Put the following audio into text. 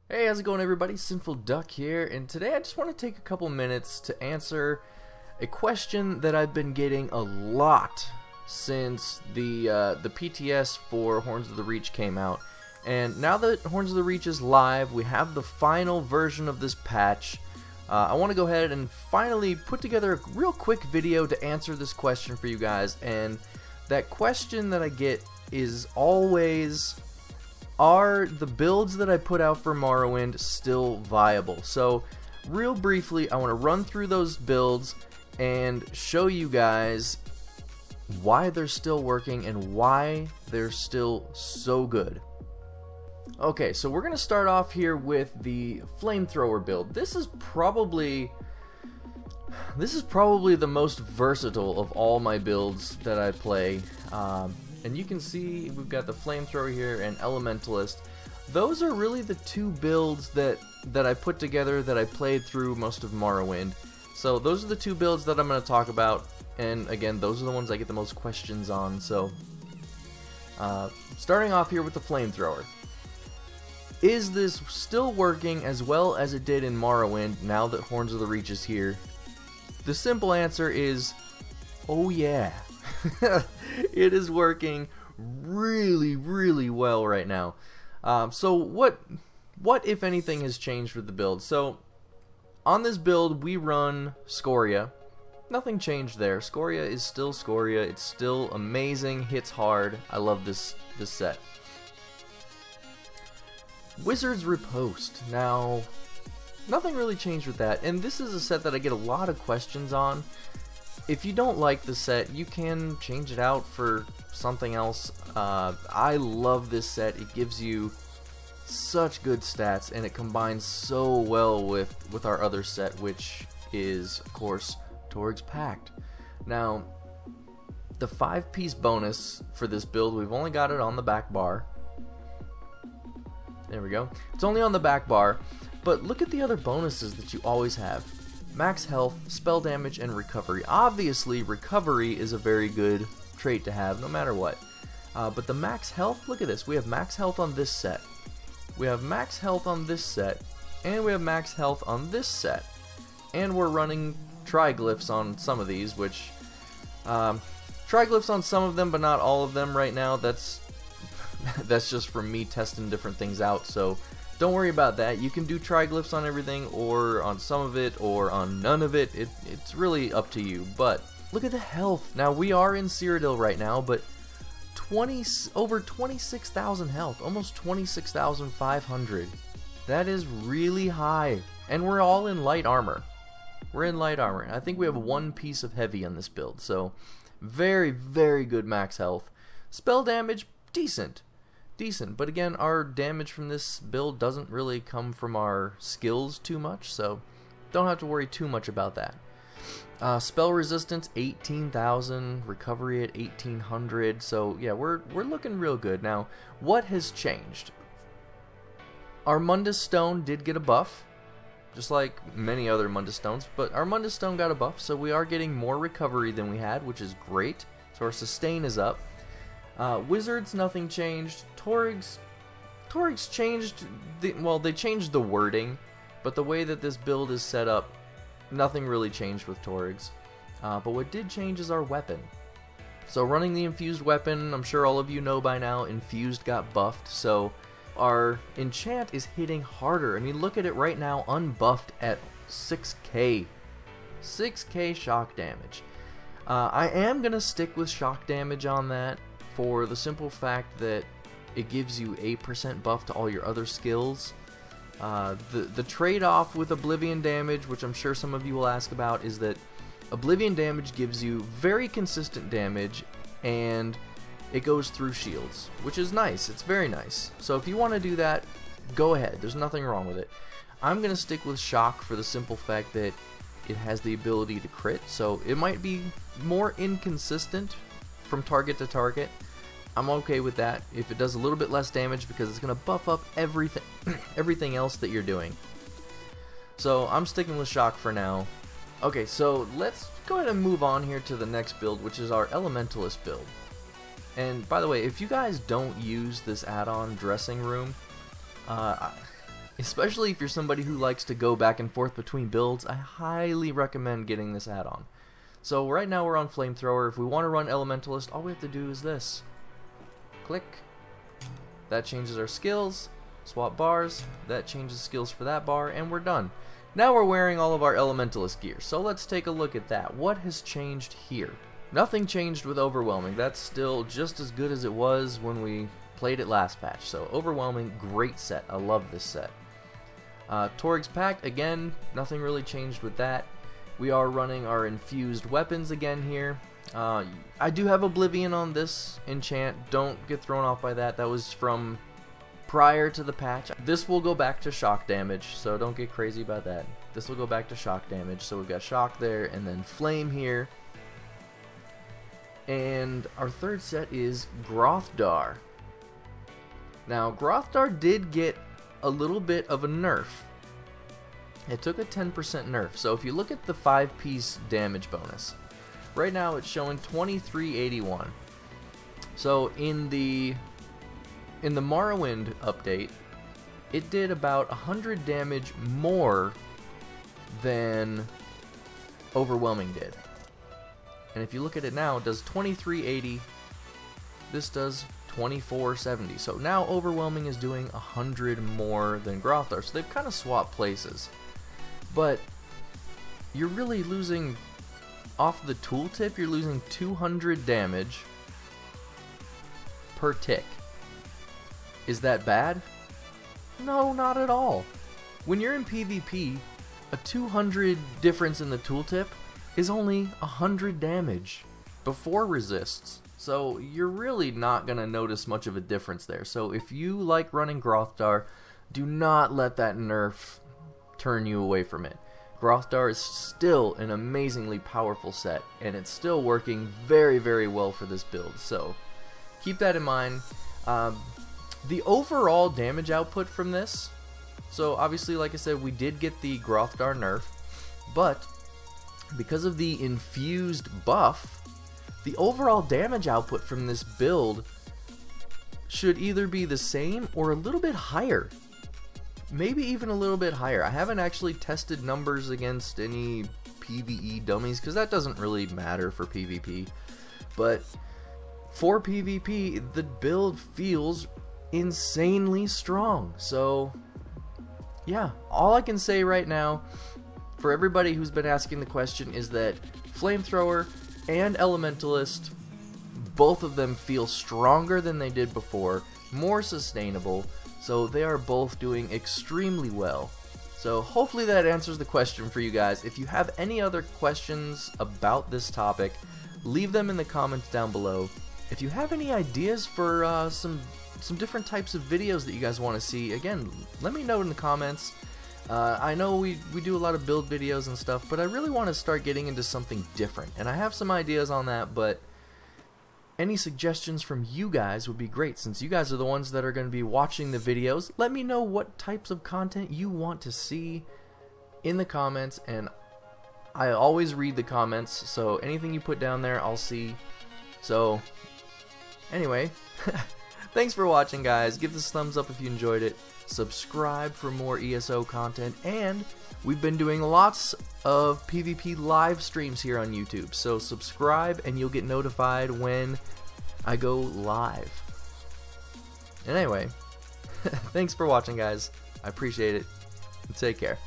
Hey, how's it going everybody? Sinful Duck here, and today I just want to take a couple minutes to answer a question that I've been getting a lot since the PTS for Horns of the Reach came out. And now that Horns of the Reach is live, we have the final version of this patch. I want to go ahead and finally put together a real quick video to answer this question for you guys. And that question that I get is always, are the builds that I put out for Morrowind still viable? So real briefly, I want to run through those builds and show you guys why they're still working and why they're still so good. Okay, so we're going to start off here with the flamethrower build. This is probably the most versatile of all my builds that I play. And you can see we've got the flamethrower here and Elementalist. Those are really the two builds that I put together that I played through most of Morrowind. So those are the two builds that I'm going to talk about, and again, those are the ones I get the most questions on. So starting off here with the flamethrower. Is this still working as well as it did in Morrowind now that Horns of the Reach is here? The simple answer is, oh yeah. It is working really well right now. So what if anything has changed with the build? So on this build we run Scoria. Nothing changed there. Scoria is still Scoria. It's still amazing, hits hard. I love this set. Wizard's Riposte. Now nothing really changed with that, and this is a set that I get a lot of questions on. If you don't like the set, you can change it out for something else. I love this set. It gives you such good stats, and it combines so well with our other set, which is, of course, Torg's Pact. Now, the 5-piece bonus for this build, we've only got it on the back bar. There we go. It's only on the back bar, but look at the other bonuses that you always have. Max health, spell damage, and recovery. Obviously, recovery is a very good trait to have no matter what. But the max health, look at this. We have max health on this set. We have max health on this set. And we have max health on this set. And we're running triglyphs on some of these, which... triglyphs on some of them, but not all of them right now. That's just from me testing different things out, so... don't worry about that. You can do triglyphs on everything, or on some of it, or on none of it. It's really up to you. But look at the health. Now, we are in Cyrodiil right now, but over 26,000 health. Almost 26,500. That is really high. And we're all in light armor. We're in light armor. I think we have one piece of heavy on this build. So, very good max health. Spell damage, decent, but again, our damage from this build doesn't really come from our skills too much, so don't have to worry too much about that. Spell resistance 18,000, recovery at 1800, so yeah, we're looking real good. Now, what has changed? Our Mundus Stone did get a buff, just like many other Mundus Stones, but our Mundus Stone got a buff, so we are getting more recovery than we had, which is great. So our sustain is up. Wizards, nothing changed. Torg's changed, they changed the wording, but the way that this build is set up, nothing really changed with Torg's. But what did change is our weapon. So running the infused weapon, I'm sure all of you know by now, infused got buffed, so our enchant is hitting harder. I mean, look at it right now, unbuffed at 6k. 6k shock damage. I am going to stick with shock damage on that, for the simple fact that it gives you 8% buff to all your other skills. The trade-off with Oblivion damage, which I'm sure some of you will ask about, is that Oblivion damage gives you very consistent damage, and it goes through shields, which is nice. It's very nice. So if you want to do that, go ahead. There's nothing wrong with it. I'm going to stick with shock for the simple fact that it has the ability to crit, so it might be more inconsistent from target to target. I'm okay with that if it does a little bit less damage, because it's going to buff up everything else that you're doing. So I'm sticking with shock for now. Okay, so let's go ahead and move on here to the next build, which is our Elementalist build. And by the way, if you guys don't use this add-on dressing room, Especially if you're somebody who likes to go back and forth between builds, I highly recommend getting this add-on. So right now we're on Flamethrower. If we want to run Elementalist, all we have to do is this. Click. That changes our skills. Swap bars. That changes skills for that bar, and we're done. Now we're wearing all of our Elementalist gear, so let's take a look at that. What has changed here? Nothing changed with Overwhelming. That's still just as good as it was when we played it last patch. So Overwhelming, great set. I love this set. Torg's Pact, again, nothing really changed with that. We are running our infused weapons again here. I do have Oblivion on this enchant. Don't get thrown off by that. That was from prior to the patch. This will go back to shock damage, so don't get crazy about that. This will go back to shock damage. So we've got shock there, and then flame here. And our third set is Grothdar. Now, Grothdar did get a little bit of a nerf. It took a 10% nerf. So if you look at the 5-piece damage bonus, right now it's showing 2381. So in the Morrowind update, it did about 100 damage more than Overwhelming did. And if you look at it now, it does 2380. This does 2470. So now Overwhelming is doing 100 more than Grothdar. So they've kind of swapped places. But you're really losing, off the tooltip, you're losing 200 damage per tick. Is that bad? No, not at all. When you're in PvP, a 200 difference in the tooltip is only 100 damage before resists. So you're really not going to notice much of a difference there. So if you like running Grothdar, do not let that nerf turn you away from it. Grothdar is still an amazingly powerful set, and it's still working very, very well for this build. So keep that in mind. The overall damage output from this, so obviously, like I said, we did get the Grothdar nerf, but because of the infused buff, the overall damage output from this build should either be the same or a little bit higher. Maybe even a little bit higher. I haven't actually tested numbers against any PvE dummies, because that doesn't really matter for PvP. But for PvP, the build feels insanely strong. So yeah, all I can say right now for everybody who's been asking the question is that Flamethrower and Elementalist, both of them feel stronger than they did before, more sustainable, so they are both doing extremely well. So hopefully that answers the question for you guys. If you have any other questions about this topic, leave them in the comments down below. If you have any ideas for some different types of videos that you guys want to see, again, let me know in the comments. I know we do a lot of build videos and stuff, but I really want to start getting into something different, and I have some ideas on that, but any suggestions from you guys would be great, since you guys are the ones that are going to be watching the videos. Let me know what types of content you want to see in the comments, and I always read the comments, so anything you put down there, I'll see. So anyway, thanks for watching, guys. Give this a thumbs up if you enjoyed it. Subscribe for more ESO content, and we've been doing lots of PvP live streams here on YouTube, so subscribe and you'll get notified when I go live. And anyway, thanks for watching, guys. I appreciate it. Take care.